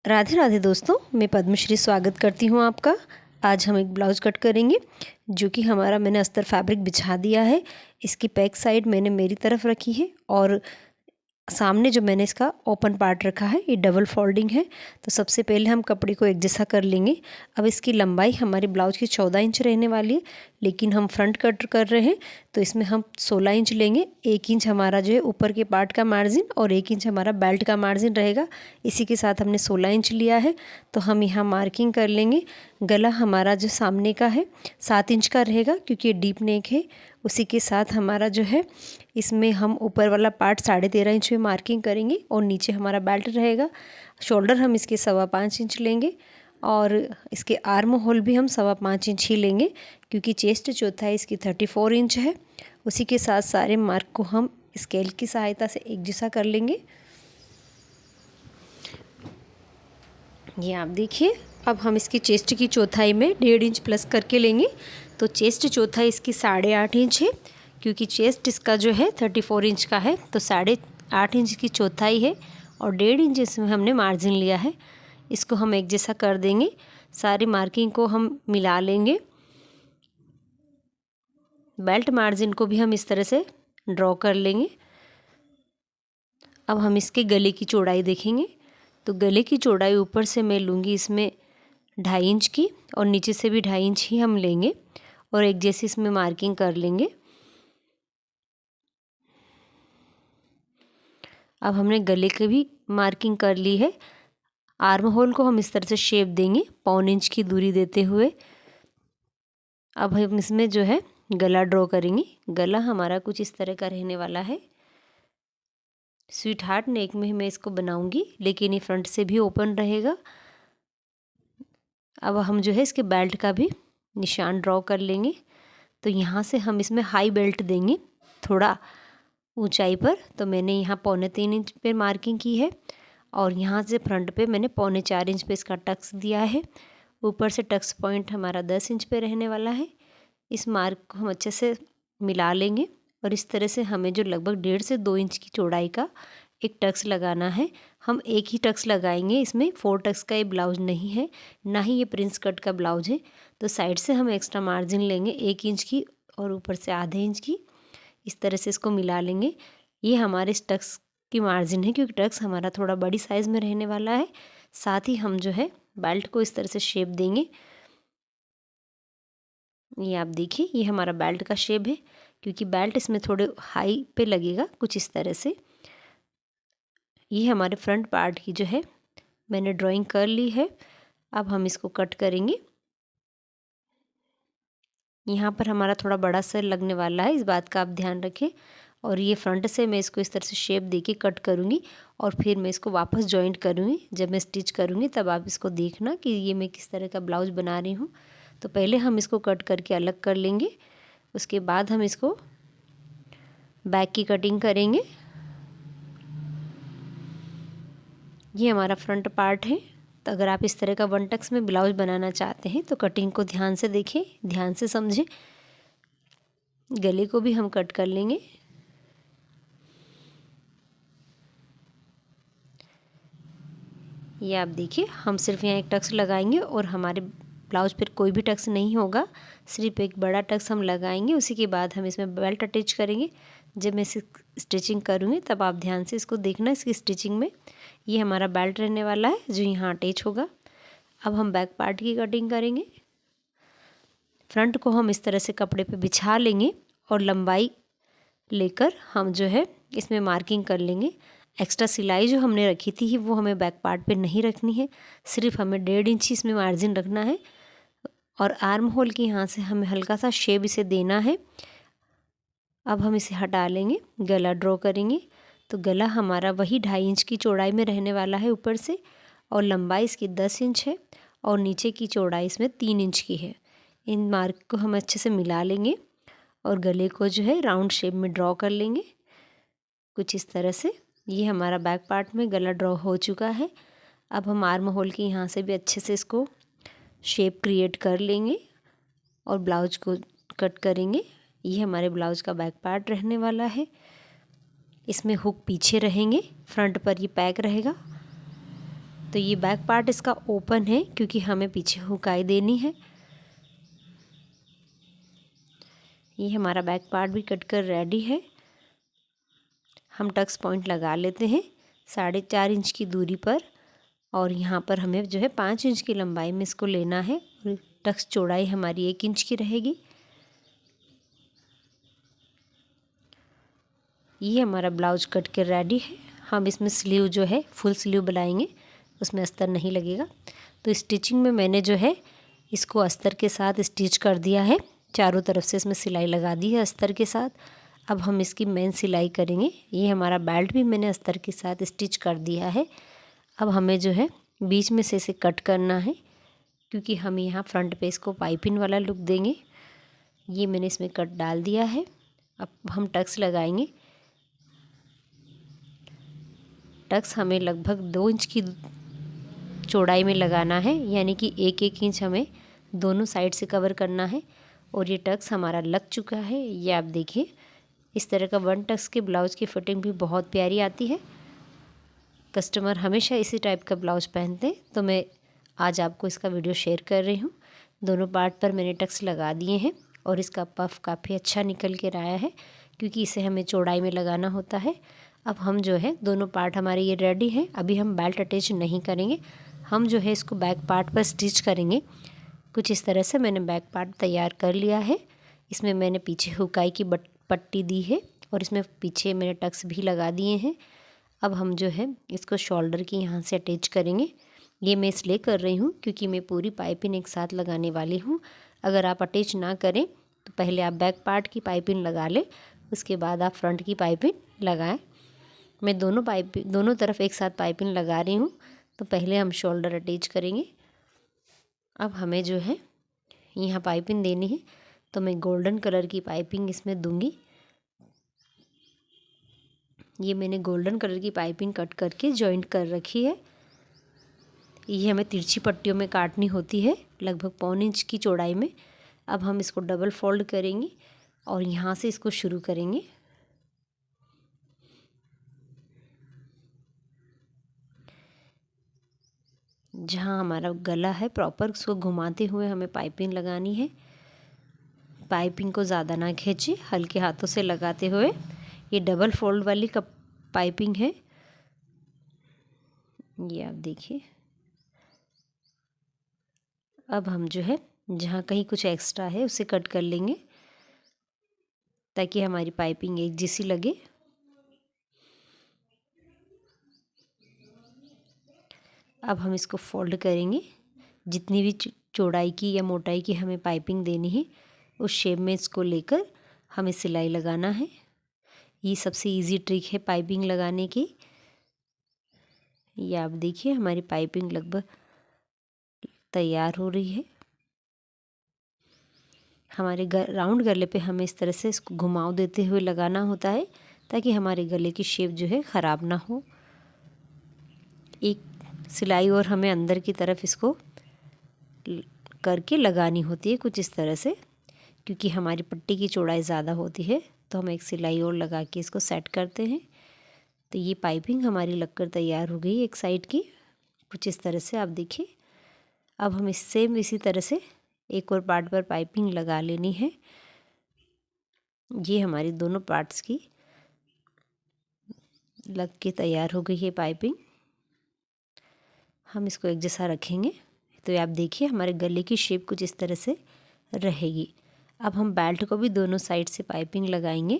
राधे राधे दोस्तों, मैं पद्मश्री स्वागत करती हूँ आपका। आज हम एक ब्लाउज़ कट करेंगे जो कि मैंने अस्तर फैब्रिक बिछा दिया है। इसकी बैक साइड मैंने मेरी तरफ रखी है और सामने जो मैंने इसका ओपन पार्ट रखा है ये डबल फोल्डिंग है। तो सबसे पहले हम कपड़े को एक जैसा कर लेंगे। अब इसकी लंबाई हमारी ब्लाउज की 14 इंच रहने वाली है, लेकिन हम फ्रंट कट कर रहे हैं तो इसमें हम 16 इंच लेंगे। 1 इंच हमारा जो है ऊपर के पार्ट का मार्जिन और 1 इंच हमारा बेल्ट का मार्जिन रहेगा। इसी के साथ हमने 16 इंच लिया है तो हम यहाँ मार्किंग कर लेंगे। गला हमारा जो सामने का है 7 इंच का रहेगा क्योंकि ये डीप नेक है। उसी के साथ हमारा जो है इसमें हम ऊपर वाला पार्ट 13.5 इंच में मार्किंग करेंगे और नीचे हमारा बेल्ट रहेगा। शोल्डर हम इसके 5.25 इंच लेंगे और इसके आर्म होल भी हम 5.25 इंच ही लेंगे क्योंकि चेस्ट चौथाई इसकी 34 इंच है। उसी के साथ सारे मार्क को हम स्केल की सहायता से एक जैसा कर लेंगे। ये आप देखिए, अब हम इसकी चेस्ट की चौथाई में 1.5 इंच प्लस करके लेंगे। तो चेस्ट चौथाई इसकी 8.5 इंच है क्योंकि चेस्ट इसका जो है 34 इंच का है, तो 8.5 इंच की चौथाई है और 1.5 इंच इसमें हमने मार्जिन लिया है। इसको हम एक जैसा कर देंगे। सारी मार्किंग को हम मिला लेंगे। बेल्ट मार्जिन को भी हम इस तरह से ड्रॉ कर लेंगे। अब हम इसके गले की चौड़ाई देखेंगे। तो गले की चौड़ाई ऊपर से मैं लूँगी इसमें 2.5 इंच की और नीचे से भी 2.5 इंच ही हम लेंगे और एक जैसी इसमें मार्किंग कर लेंगे। अब हमने गले की भी मार्किंग कर ली है। आर्म होल को हम इस तरह से शेप देंगे 1.25 इंच की दूरी देते हुए। अब हम इसमें जो है गला ड्रॉ करेंगे। गला हमारा कुछ इस तरह का रहने वाला है। स्वीट हार्ट नेक में ही मैं इसको बनाऊंगी, लेकिन ये फ्रंट से भी ओपन रहेगा। अब हम जो है इसके बेल्ट का भी निशान ड्रॉ कर लेंगे। तो यहाँ से हम इसमें हाई बेल्ट देंगे थोड़ा ऊंचाई पर। तो मैंने यहाँ 3.25 इंच पे मार्किंग की है और यहाँ से फ्रंट पे मैंने 4.25 इंच पे इसका टक्स दिया है। ऊपर से टक्स पॉइंट हमारा 10 इंच पे रहने वाला है। इस मार्क को हम अच्छे से मिला लेंगे और इस तरह से हमें जो लगभग 1.5 से 2 इंच की चौड़ाई का एक टक्स लगाना है। हम एक ही टक्स लगाएंगे, इसमें 4 टक्स का ये ब्लाउज नहीं है, ना ही ये प्रिंस कट का ब्लाउज है। तो साइड से हम एक्स्ट्रा मार्जिन लेंगे 1 इंच की और ऊपर से आधे इंच की। इस तरह से इसको मिला लेंगे। ये हमारे इस टक्स की मार्जिन है क्योंकि टक्स हमारा थोड़ा बड़ी साइज़ में रहने वाला है। साथ ही हम जो है बेल्ट को इस तरह से शेप देंगे। ये आप देखिए, ये हमारा बेल्ट का शेप है क्योंकि बेल्ट इसमें थोड़े हाई पे लगेगा कुछ इस तरह से। ये हमारे फ्रंट पार्ट की जो है मैंने ड्राइंग कर ली है। अब हम इसको कट करेंगे। यहाँ पर हमारा थोड़ा बड़ा सर लगने वाला है, इस बात का आप ध्यान रखें। और ये फ्रंट से मैं इसको इस तरह से शेप देके कट करूँगी और फिर मैं इसको वापस जॉइंट करूँगी। जब मैं स्टिच करूँगी तब आप इसको देखना कि ये मैं किस तरह का ब्लाउज बना रही हूँ। तो पहले हम इसको कट करके अलग कर लेंगे, उसके बाद हम इसको बैक की कटिंग करेंगे। ये हमारा फ्रंट पार्ट है। तो अगर आप इस तरह का 1 टक्स में ब्लाउज बनाना चाहते हैं तो कटिंग को ध्यान से देखें, ध्यान से समझें। गले को भी हम कट कर लेंगे। ये आप देखिए, हम सिर्फ यहाँ एक टक्स लगाएंगे और हमारे ब्लाउज पर कोई भी टक्स नहीं होगा, सिर्फ एक बड़ा टक्स हम लगाएंगे। उसी के बाद हम इसमें बेल्ट अटैच करेंगे। जब मैं इसे स्टिचिंग करूँगी तब आप ध्यान से इसको देखना। इसकी स्टिचिंग में ये हमारा बेल्ट रहने वाला है जो यहाँ अटैच होगा। अब हम बैक पार्ट की कटिंग करेंगे। फ्रंट को हम इस तरह से कपड़े पे बिछा लेंगे और लंबाई लेकर हम जो है इसमें मार्किंग कर लेंगे। एक्स्ट्रा सिलाई जो हमने रखी थी वो हमें बैक पार्ट पे नहीं रखनी है, सिर्फ हमें 1.5 इंच इसमें मार्जिन रखना है। और आर्म होल की यहाँ से हमें हल्का सा शेप इसे देना है। अब हम इसे हटा लेंगे, गला ड्रॉ करेंगे। तो गला हमारा वही 2.5 इंच की चौड़ाई में रहने वाला है ऊपर से, और लंबाई इसकी 10 इंच है और नीचे की चौड़ाई इसमें 3 इंच की है। इन मार्क को हम अच्छे से मिला लेंगे और गले को जो है राउंड शेप में ड्रॉ कर लेंगे कुछ इस तरह से। ये हमारा बैक पार्ट में गला ड्रॉ हो चुका है। अब हम आर्म होल की यहाँ से भी अच्छे से इसको शेप क्रिएट कर लेंगे और ब्लाउज को कट करेंगे। ये हमारे ब्लाउज का बैक पार्ट रहने वाला है। इसमें हुक पीछे रहेंगे, फ्रंट पर ये पैक रहेगा। तो ये बैक पार्ट इसका ओपन है क्योंकि हमें पीछे हुकाई देनी है। ये हमारा बैक पार्ट भी कट कर रेडी है। हम टक्स पॉइंट लगा लेते हैं 4.5 इंच की दूरी पर, और यहाँ पर हमें जो है 5 इंच की लंबाई में इसको लेना है। और टक्स चौड़ाई हमारी 1 इंच की रहेगी। ये हमारा ब्लाउज कट के रेडी है। हम इसमें स्लीव जो है फुल स्लीव बनाएंगे, उसमें अस्तर नहीं लगेगा। तो स्टिचिंग में मैंने जो है इसको अस्तर के साथ स्टिच कर दिया है। चारों तरफ से इसमें सिलाई लगा दी है अस्तर के साथ। अब हम इसकी मेन सिलाई करेंगे। ये हमारा बेल्ट भी मैंने अस्तर के साथ स्टिच कर दिया है। अब हमें जो है बीच में से इसे कट करना है, क्योंकि हम यहाँ फ्रंट पे इसको पाइपिंग वाला लुक देंगे। ये मैंने इसमें कट डाल दिया है। अब हम टक्स लगाएंगे। टक्स हमें लगभग 2 इंच की चौड़ाई में लगाना है, यानी कि 1-1 इंच हमें दोनों साइड से कवर करना है। और ये टक्स हमारा लग चुका है। ये आप देखिए, इस तरह का 1 टक्स के ब्लाउज़ की फिटिंग भी बहुत प्यारी आती है। कस्टमर हमेशा इसी टाइप का ब्लाउज़ पहनते हैं, तो मैं आज आपको इसका वीडियो शेयर कर रही हूँ। दोनों पार्ट पर मैंने टक्स लगा दिए हैं और इसका पफ काफ़ी अच्छा निकल कर आया है, क्योंकि इसे हमें चौड़ाई में लगाना होता है। अब हम जो है दोनों पार्ट हमारे ये रेडी हैं। अभी हम बेल्ट अटैच नहीं करेंगे, हम जो है इसको बैक पार्ट पर स्टिच करेंगे। कुछ इस तरह से मैंने बैक पार्ट तैयार कर लिया है। इसमें मैंने पीछे हुकाई की पट्टी दी है और इसमें पीछे मैंने टक्स भी लगा दिए हैं। अब हम जो है इसको शोल्डर की यहाँ से अटैच करेंगे। ये मैं इसलिए कर रही हूँ क्योंकि मैं पूरी पाइपिंग एक साथ लगाने वाली हूँ। अगर आप अटैच ना करें तो पहले आप बैक पार्ट की पाइपिंग लगा लें, उसके बाद आप फ्रंट की पाइपिंग लगाएं। मैं दोनों तरफ एक साथ पाइपिंग लगा रही हूँ। तो पहले हम शोल्डर अटैच करेंगे। अब हमें जो है यहाँ पाइपिंग देनी है, तो मैं गोल्डन कलर की पाइपिंग इसमें दूंगी। ये मैंने गोल्डन कलर की पाइपिंग कट करके जॉइंट कर रखी है। ये हमें तिरछी पट्टियों में काटनी होती है, लगभग 1.25 इंच की चौड़ाई में। अब हम इसको डबल फोल्ड करेंगे और यहाँ से इसको शुरू करेंगे। जहाँ हमारा गला है प्रॉपर उसको घुमाते हुए हमें पाइपिंग लगानी है। पाइपिंग को ज़्यादा ना खींचे, हल्के हाथों से लगाते हुए। ये डबल फोल्ड वाली पाइपिंग है। ये आप देखिए। अब हम जो है जहाँ कहीं कुछ एक्स्ट्रा है उसे कट कर लेंगे, ताकि हमारी पाइपिंग एक जैसी लगे। अब हम इसको फोल्ड करेंगे। जितनी भी चौड़ाई की या मोटाई की हमें पाइपिंग देनी है, उस शेप में इसको लेकर हमें सिलाई लगाना है। ये सबसे इजी ट्रिक है पाइपिंग लगाने की। ये आप देखिए, हमारी पाइपिंग लगभग तैयार हो रही है। हमारे राउंड गले पे हमें इस तरह से इसको घुमाव देते हुए लगाना होता है, ताकि हमारे गले की शेप जो है ख़राब ना हो। एक सिलाई और हमें अंदर की तरफ इसको करके लगानी होती है कुछ इस तरह से, क्योंकि हमारी पट्टी की चौड़ाई ज़्यादा होती है। तो हम एक सिलाई और लगा के इसको सेट करते हैं। तो ये पाइपिंग हमारी लगकर तैयार हो गई एक साइड की, कुछ इस तरह से आप देखिए। अब हम इसी तरह से एक और पार्ट पर पाइपिंग लगा लेनी है। ये हमारी दोनों पार्ट्स की लग के तैयार हो गई है पाइपिंग। हम इसको एक जैसा रखेंगे। तो आप देखिए, हमारे गले की शेप कुछ इस तरह से रहेगी। अब हम बेल्ट को भी दोनों साइड से पाइपिंग लगाएंगे।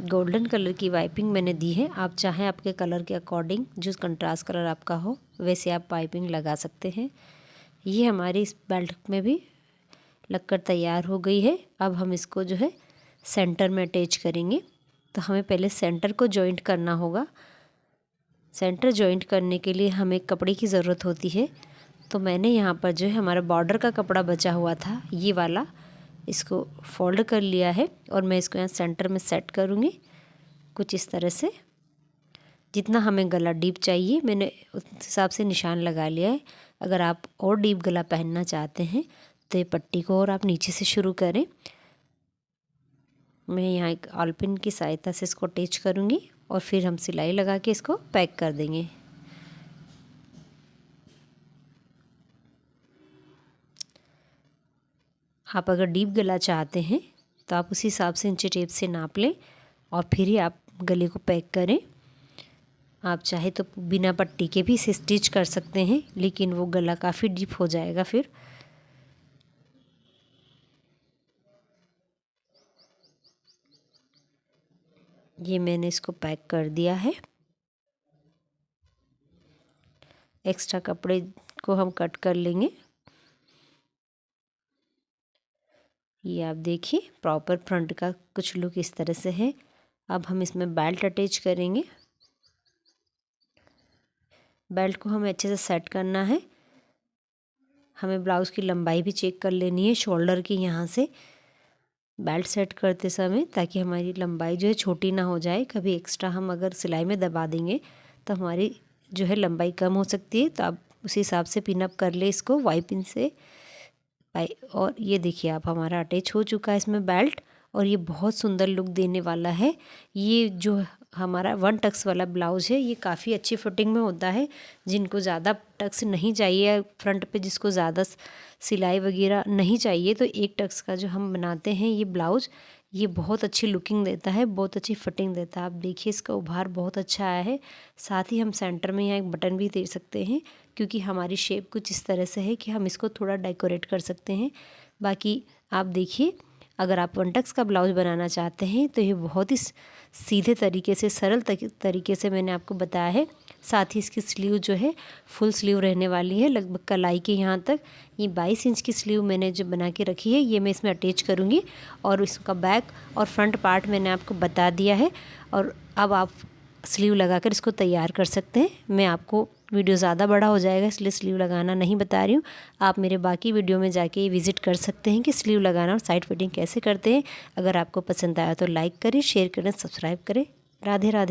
गोल्डन कलर की पाइपिंग मैंने दी है। आप चाहें आपके कलर के अकॉर्डिंग, जो कंट्रास्ट कलर आपका हो वैसे आप पाइपिंग लगा सकते हैं। ये हमारी इस बेल्ट में भी लगकर तैयार हो गई है। अब हम इसको जो है सेंटर में अटैच करेंगे। तो हमें पहले सेंटर को जॉइंट करना होगा। सेंटर जॉइंट करने के लिए हमें कपड़े की ज़रूरत होती है। तो मैंने यहाँ पर जो है हमारा बॉर्डर का कपड़ा बचा हुआ था, ये वाला, इसको फोल्ड कर लिया है और मैं इसको यहाँ सेंटर में सेट करूँगी कुछ इस तरह से। जितना हमें गला डीप चाहिए मैंने उस हिसाब से निशान लगा लिया है। अगर आप और डीप गला पहनना चाहते हैं तो ये पट्टी को और आप नीचे से शुरू करें। मैं यहाँ एक ऑलपिन की सहायता से इसको अटैच करूँगी और फिर हम सिलाई लगा के इसको पैक कर देंगे। आप अगर डीप गला चाहते हैं तो आप उसी हिसाब से इंची टेप से नाप लें और फिर ही आप गले को पैक करें। आप चाहे तो बिना पट्टी के भी इसे स्टिच कर सकते हैं, लेकिन वो गला काफ़ी डीप हो जाएगा फिर। ये मैंने इसको पैक कर दिया है। एक्स्ट्रा कपड़े को हम कट कर लेंगे। ये आप देखिए प्रॉपर फ्रंट का कुछ लुक इस तरह से है। अब हम इसमें बेल्ट अटैच करेंगे। बेल्ट को हमें अच्छे से सेट करना है। हमें ब्लाउज़ की लंबाई भी चेक कर लेनी है शोल्डर की यहाँ से बेल्ट सेट करते समय, ताकि हमारी लंबाई जो है छोटी ना हो जाए। कभी एक्स्ट्रा हम अगर सिलाई में दबा देंगे तो हमारी जो है लंबाई कम हो सकती है। तो आप उसी हिसाब से पिन अप कर ले इसको वाई पिन से। और ये देखिए आप हमारा अटैच हो चुका है इसमें बेल्ट, और ये बहुत सुंदर लुक देने वाला है। ये जो हमारा 1 टक्स वाला ब्लाउज़ है ये काफ़ी अच्छी फिटिंग में होता है। जिनको ज़्यादा टक्स नहीं चाहिए फ्रंट पे, जिसको ज़्यादा सिलाई वगैरह नहीं चाहिए, तो 1 टक्स का जो हम बनाते हैं ये ब्लाउज़, ये बहुत अच्छी लुकिंग देता है, बहुत अच्छी फिटिंग देता है। आप देखिए इसका उभार बहुत अच्छा आया है। साथ ही हम सेंटर में यहाँ एक बटन भी दे सकते हैं, क्योंकि हमारी शेप कुछ इस तरह से है कि हम इसको थोड़ा डेकोरेट कर सकते हैं। बाकी आप देखिए, अगर आप 1 टक्स का ब्लाउज़ बनाना चाहते हैं तो ये बहुत ही सीधे तरीके से, सरल तरीके से मैंने आपको बताया है। साथ ही इसकी स्लीव जो है फुल स्लीव रहने वाली है, लगभग कलाई के यहाँ तक। ये 22 इंच की स्लीव मैंने जो बना के रखी है, ये मैं इसमें अटैच करूँगी। और इसका बैक और फ्रंट पार्ट मैंने आपको बता दिया है। और अब आप स्लीव लगाकर इसको तैयार कर सकते हैं। मैं आपको वीडियो ज़्यादा बड़ा हो जाएगा इसलिए स्लीव लगाना नहीं बता रही हूँ। आप मेरे बाकी वीडियो में जाके विज़िट कर सकते हैं कि स्लीव लगाना और साइड फिटिंग कैसे करते हैं। अगर आपको पसंद आया तो लाइक करें, शेयर करें, सब्सक्राइब करें। राधे राधे।